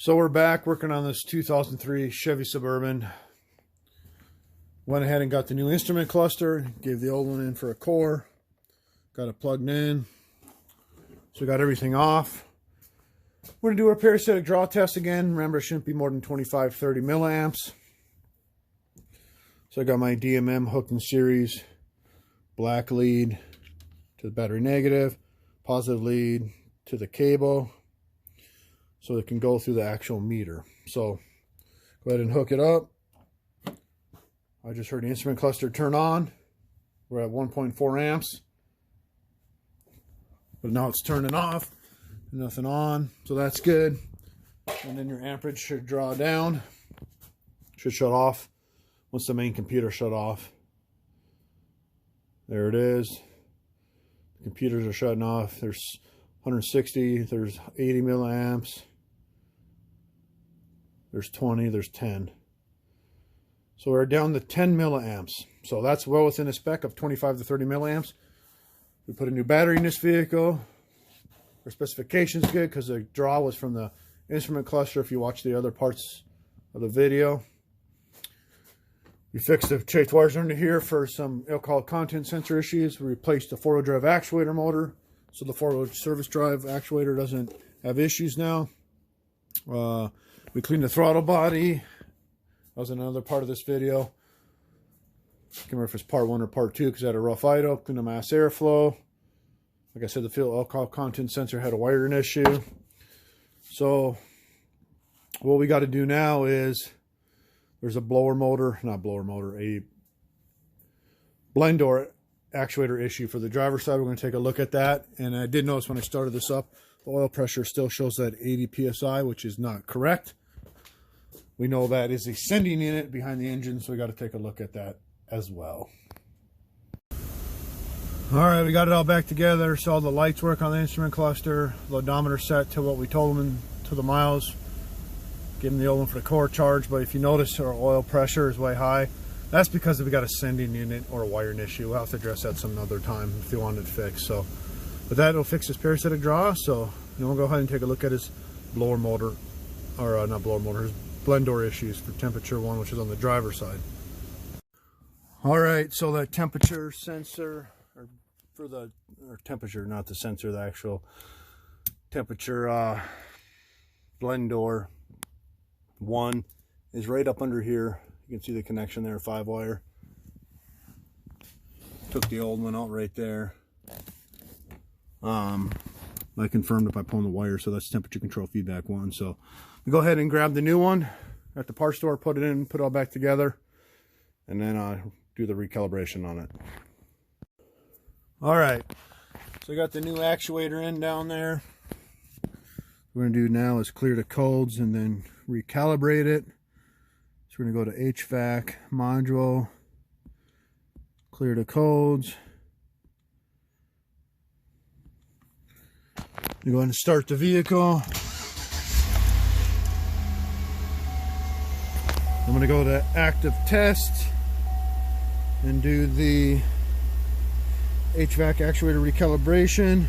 So we're back working on this 2003 Chevy Suburban. Went ahead and got the new instrument cluster, gave the old one in for a core, got it plugged in. So we got everything off. We're gonna do our parasitic draw test again. Remember, it shouldn't be more than 25-30 milliamps. So I got my DMM hooked in series, black lead to the battery negative, positive lead to the cable, so it can go through the actual meter. So go ahead and hook it up. I just heard the instrument cluster turn on. We're at 1.4 amps. But now it's turning off. Nothing on. So that's good. And then your amperage should draw down. Should shut off once the main computer shut off. There it is. The computers are shutting off. There's 160. There's 80 milliamps. There's 20, there's 10. So we're down to 10 milliamps. So that's well within a spec of 25 to 30 milliamps. We put a new battery in this vehicle. Our specification's good because the draw was from the instrument cluster if you watch the other parts of the video. We fixed the chafed wires under here for some alcohol content sensor issues. We replaced the four-wheel drive actuator motor, so the four-wheel service drive actuator doesn't have issues now. We cleaned the throttle body. That was another part of this video. I can't remember if it's part 1 or part 2 because I had a rough idle. Cleaned the mass airflow. Like I said, the fuel alcohol content sensor had a wiring issue. So what we got to do now is there's a a blend door actuator issue for the driver's side. We're going to take a look at that. And I did notice when I started this up, the oil pressure still shows that 80 psi, which is not correct. We know that is a sending unit behind the engine, so we got to take a look at that as well. All right, we got it all back together. Saw the lights work on the instrument cluster. The odometer set to what we told them to the miles. Give them the old one for the core charge, but if you notice our oil pressure is way high, that's because we got a sending unit or a wiring issue. We'll have to address that some other time if you want it fixed. So, but that'll fix this parasitic draw. So then we'll go ahead and take a look at his blower motor, or not blower motor, his blend door issues for temperature 1, which is on the driver's side. All right, so that temperature sensor, or temperature, not the sensor, the actual temperature blend door 1 is right up under here. You can see the connection there, 5-wire. Took the old one out right there. I confirmed it by pulling the wire, so that's temperature control feedback 1. So we go ahead and grab the new one at the parts store, put it in, put it all back together, and then do the recalibration on it. All right, so we got the new actuator in down there. What we're gonna do now is clear the codes and then recalibrate it. So we're gonna go to Hvac module, clear the codes. You go ahead and start the vehicle. I'm going to go to active test and do the Hvac actuator recalibration.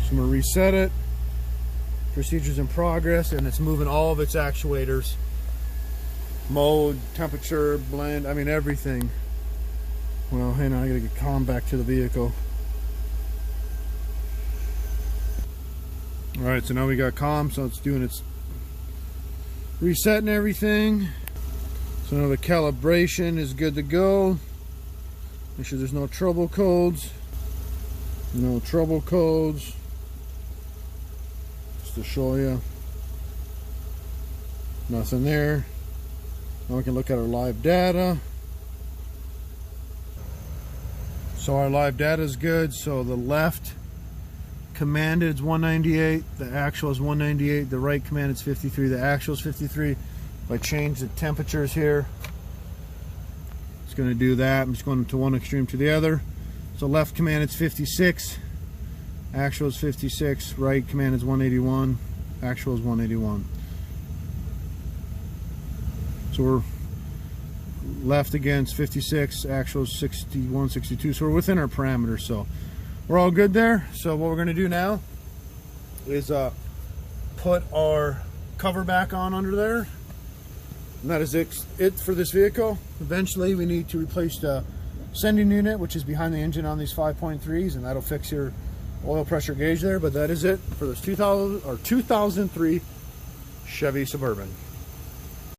So I'm going to reset it. Procedure's in progress, and it's moving all of its actuators. Mode, temperature, blend, I mean everything. Well, hang on, I got to get calm back to the vehicle. Alright, so now we got calm, so it's doing its resetting everything. So now the calibration is good to go. Make sure there's no trouble codes. No trouble codes. Just to show you. Nothing there. Now we can look at our live data. So our live data is good. So the left commanded is 198, the actual is 198, the right commanded is 53, the actual is 53. If I change the temperatures here, it's going to do that. I'm just going to one extreme to the other. So left commanded is 56, actual is 56, right commanded is 181, actual is 181. So we're left against 56, actual is 61, 62, so we're within our parameters, so we're all good there. So what we're going to do now is put our cover back on under there. And that is it for this vehicle. Eventually we need to replace the sending unit, which is behind the engine on these 5.3s, and that'll fix your oil pressure gauge there. But that is it for this 2003 Chevy Suburban.